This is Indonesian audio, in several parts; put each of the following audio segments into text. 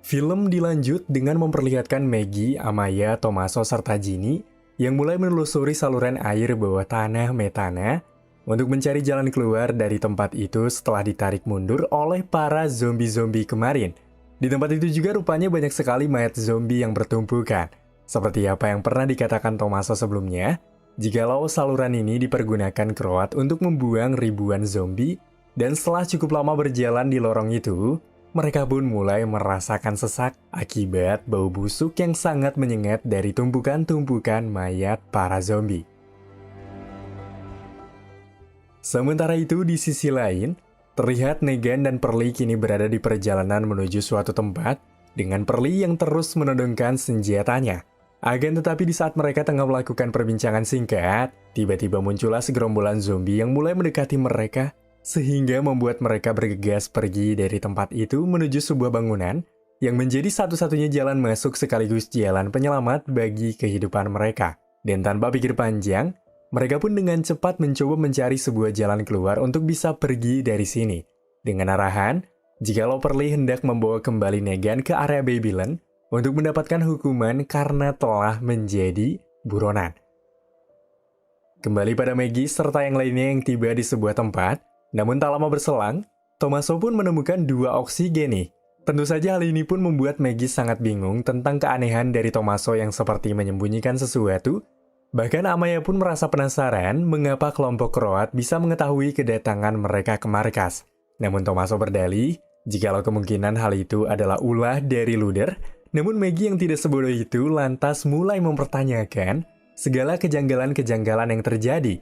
Film dilanjut dengan memperlihatkan Maggie, Amaya, Tommaso, serta Ginny yang mulai menelusuri saluran air bawah tanah Metana untuk mencari jalan keluar dari tempat itu setelah ditarik mundur oleh para zombie-zombie kemarin. Di tempat itu juga rupanya banyak sekali mayat zombie yang bertumpukan. Seperti apa yang pernah dikatakan Tommaso sebelumnya, jikalau saluran ini dipergunakan Croat untuk membuang ribuan zombie, dan setelah cukup lama berjalan di lorong itu, mereka pun mulai merasakan sesak akibat bau busuk yang sangat menyengat dari tumpukan-tumpukan mayat para zombie. Sementara itu, di sisi lain, terlihat Negan dan Pearly kini berada di perjalanan menuju suatu tempat dengan Pearly yang terus menodongkan senjatanya. Akan tetapi di saat mereka tengah melakukan perbincangan singkat, tiba-tiba muncullah segerombolan zombie yang mulai mendekati mereka, sehingga membuat mereka bergegas pergi dari tempat itu menuju sebuah bangunan yang menjadi satu-satunya jalan masuk sekaligus jalan penyelamat bagi kehidupan mereka. Dan tanpa pikir panjang, mereka pun dengan cepat mencoba mencari sebuah jalan keluar untuk bisa pergi dari sini. Dengan arahan, jikalau Pearly hendak membawa kembali Negan ke area Babylon untuk mendapatkan hukuman karena telah menjadi buronan. Kembali pada Maggie serta yang lainnya yang tiba di sebuah tempat, namun tak lama berselang, Tommaso pun menemukan 2 oksigen nih. Tentu saja hal ini pun membuat Maggie sangat bingung tentang keanehan dari Tommaso yang seperti menyembunyikan sesuatu. Bahkan Amaya pun merasa penasaran mengapa kelompok Croat bisa mengetahui kedatangan mereka ke markas. Namun Tommaso berdalih, jikalau kemungkinan hal itu adalah ulah dari Luther. Namun Maggie yang tidak sebodoh itu lantas mulai mempertanyakan segala kejanggalan-kejanggalan yang terjadi.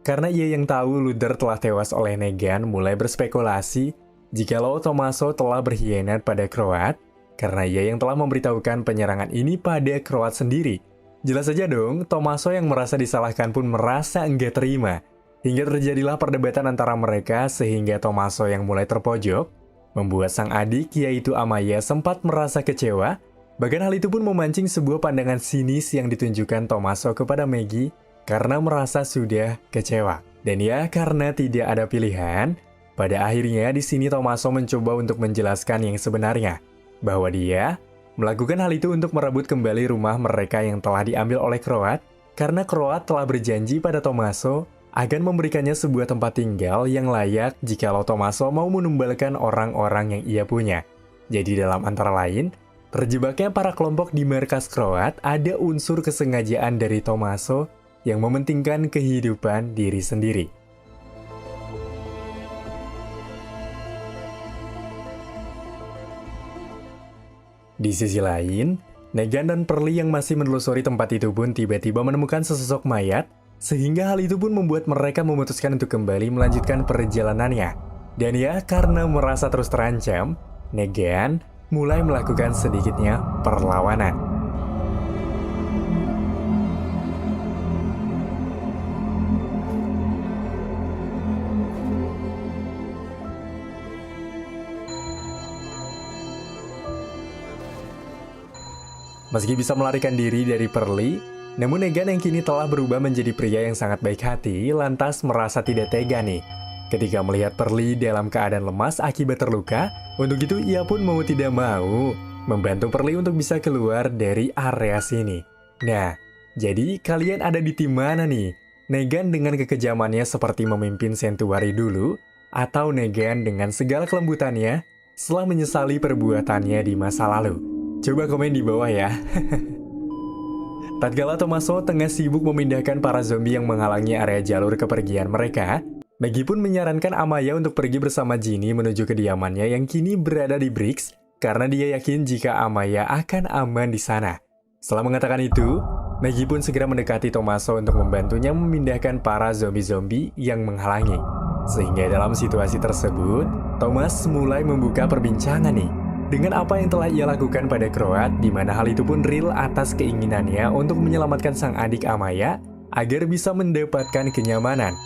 Karena ia yang tahu Luther telah tewas oleh Negan mulai berspekulasi jikalau Tommaso telah berkhianat pada Croat, karena ia yang telah memberitahukan penyerangan ini pada Croat sendiri. Jelas saja dong, Tommaso yang merasa disalahkan pun merasa enggak terima. Hingga terjadilah perdebatan antara mereka sehingga Tommaso yang mulai terpojok, membuat sang adik yaitu Amaya sempat merasa kecewa. Bahkan hal itu pun memancing sebuah pandangan sinis yang ditunjukkan Tommaso kepada Maggie karena merasa sudah kecewa. Dan ya, karena tidak ada pilihan, pada akhirnya di sini Tommaso mencoba untuk menjelaskan yang sebenarnya, bahwa dia melakukan hal itu untuk merebut kembali rumah mereka yang telah diambil oleh Croat, karena Croat telah berjanji pada Tommaso akan memberikannya sebuah tempat tinggal yang layak jikalau Tommaso mau menumbalkan orang-orang yang ia punya. Jadi dalam antara lain, terjebaknya para kelompok di markas Croat ada unsur kesengajaan dari Tommaso yang mementingkan kehidupan diri sendiri. Di sisi lain, Negan dan Pearly yang masih menelusuri tempat itu pun tiba-tiba menemukan sesosok mayat, sehingga hal itu pun membuat mereka memutuskan untuk kembali melanjutkan perjalanannya. Dan ya, karena merasa terus terancam, Negan mulai melakukan sedikitnya perlawanan. Meski bisa melarikan diri dari Pearly, namun Negan yang kini telah berubah menjadi pria yang sangat baik hati, lantas merasa tidak tega nih. Ketika melihat Pearly dalam keadaan lemas akibat terluka, untuk itu ia pun mau tidak mau membantu Pearly untuk bisa keluar dari area sini. Nah, jadi kalian ada di tim mana nih? Negan dengan kekejamannya seperti memimpin Sanctuary dulu, atau Negan dengan segala kelembutannya setelah menyesali perbuatannya di masa lalu? Coba komen di bawah ya. Tatkala Tommaso tengah sibuk memindahkan para zombie yang menghalangi area jalur kepergian mereka, Maggie pun menyarankan Amaya untuk pergi bersama Ginny menuju kediamannya yang kini berada di Briggs, karena dia yakin jika Amaya akan aman di sana. Setelah mengatakan itu, Maggie pun segera mendekati Tommaso untuk membantunya memindahkan para zombie-zombie yang menghalangi. Sehingga dalam situasi tersebut, Thomas mulai membuka perbincangan nih dengan apa yang telah ia lakukan pada Croat, di mana hal itu pun real atas keinginannya untuk menyelamatkan sang adik Amaya agar bisa mendapatkan kenyamanan.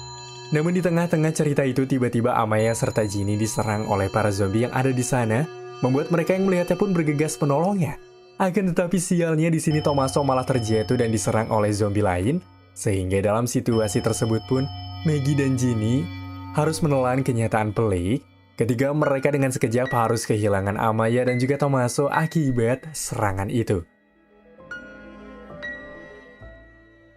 Namun di tengah-tengah cerita itu tiba-tiba Amaya serta Ginny diserang oleh para zombie yang ada di sana, membuat mereka yang melihatnya pun bergegas menolongnya. Akan tetapi sialnya di sini Tommaso malah terjatuh dan diserang oleh zombie lain, sehingga dalam situasi tersebut pun Maggie dan Ginny harus menelan kenyataan pelik ketika mereka dengan sekejap harus kehilangan Amaya dan juga Tommaso akibat serangan itu.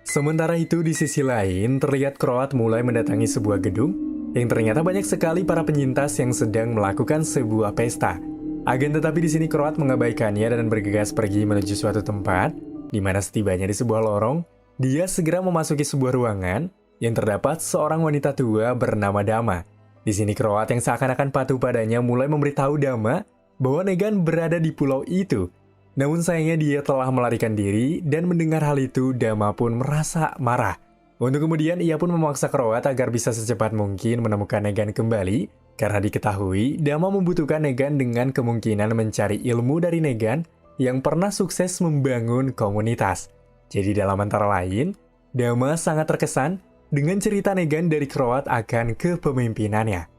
Sementara itu di sisi lain, terlihat Croat mulai mendatangi sebuah gedung yang ternyata banyak sekali para penyintas yang sedang melakukan sebuah pesta. Akan tetapi di sini Croat mengabaikannya dan bergegas pergi menuju suatu tempat, di mana setibanya di sebuah lorong, dia segera memasuki sebuah ruangan yang terdapat seorang wanita tua bernama Dama. Di sini Croat yang seakan-akan patuh padanya mulai memberitahu Dama bahwa Negan berada di pulau itu. Namun sayangnya dia telah melarikan diri dan mendengar hal itu Dama pun merasa marah. Untuk kemudian ia pun memaksa Croat agar bisa secepat mungkin menemukan Negan kembali karena diketahui Dama membutuhkan Negan dengan kemungkinan mencari ilmu dari Negan yang pernah sukses membangun komunitas. Jadi dalam antara lain, Dama sangat terkesan dengan cerita Negan dari Croat akan kepemimpinannya.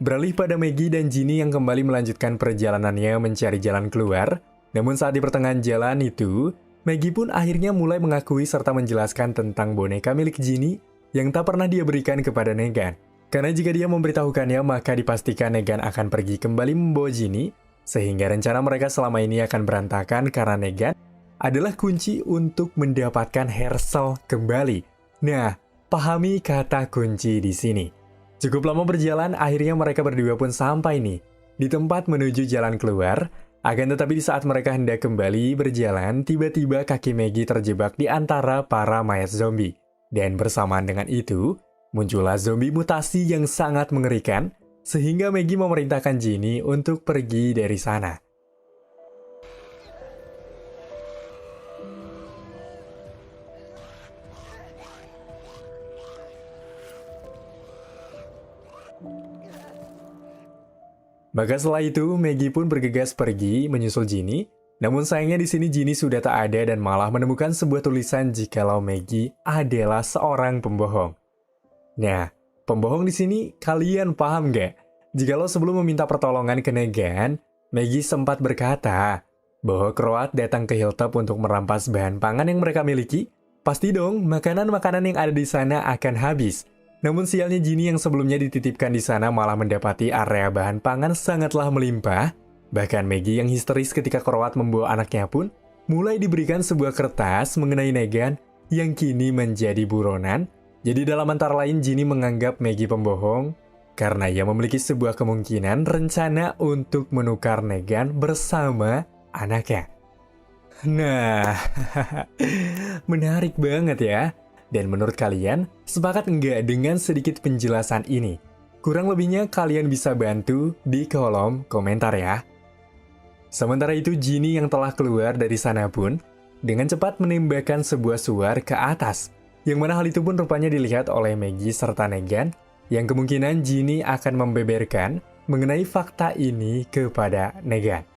Beralih pada Maggie dan Ginny yang kembali melanjutkan perjalanannya mencari jalan keluar. Namun saat di pertengahan jalan itu, Maggie pun akhirnya mulai mengakui serta menjelaskan tentang boneka milik Ginny yang tak pernah dia berikan kepada Negan. Karena jika dia memberitahukannya, maka dipastikan Negan akan pergi kembali membawa Ginny, sehingga rencana mereka selama ini akan berantakan karena Negan adalah kunci untuk mendapatkan Herschel kembali. Nah, pahami kata kunci di sini. Cukup lama berjalan, akhirnya mereka berdua pun sampai nih di tempat menuju jalan keluar. Akan tetapi di saat mereka hendak kembali berjalan, tiba-tiba kaki Maggie terjebak di antara para mayat zombie. Dan bersamaan dengan itu, muncullah zombie mutasi yang sangat mengerikan, sehingga Maggie memerintahkan Ginny untuk pergi dari sana. Maka setelah itu, Maggie pun bergegas pergi menyusul Ginny. Namun sayangnya di sini Ginny sudah tak ada dan malah menemukan sebuah tulisan jikalau Maggie adalah seorang pembohong. Nah, pembohong di sini kalian paham nggak? Jikalau sebelum meminta pertolongan ke Negan, Maggie sempat berkata bahwa Croat datang ke Hilltop untuk merampas bahan pangan yang mereka miliki. Pasti dong, makanan-makanan yang ada di sana akan habis. Namun sialnya Ginny yang sebelumnya dititipkan di sana malah mendapati area bahan pangan sangatlah melimpah. Bahkan Maggie yang histeris ketika Croat membawa anaknya pun mulai diberikan sebuah kertas mengenai Negan yang kini menjadi buronan. Jadi dalam antara lain Ginny menganggap Maggie pembohong karena ia memiliki sebuah kemungkinan rencana untuk menukar Negan bersama anaknya. Nah, menarik banget ya. Dan menurut kalian, sepakat nggak dengan sedikit penjelasan ini? Kurang lebihnya kalian bisa bantu di kolom komentar ya. Sementara itu Ginny yang telah keluar dari sana pun dengan cepat menembakkan sebuah suar ke atas. Yang mana hal itu pun rupanya dilihat oleh Maggie serta Negan, yang kemungkinan Ginny akan membeberkan mengenai fakta ini kepada Negan.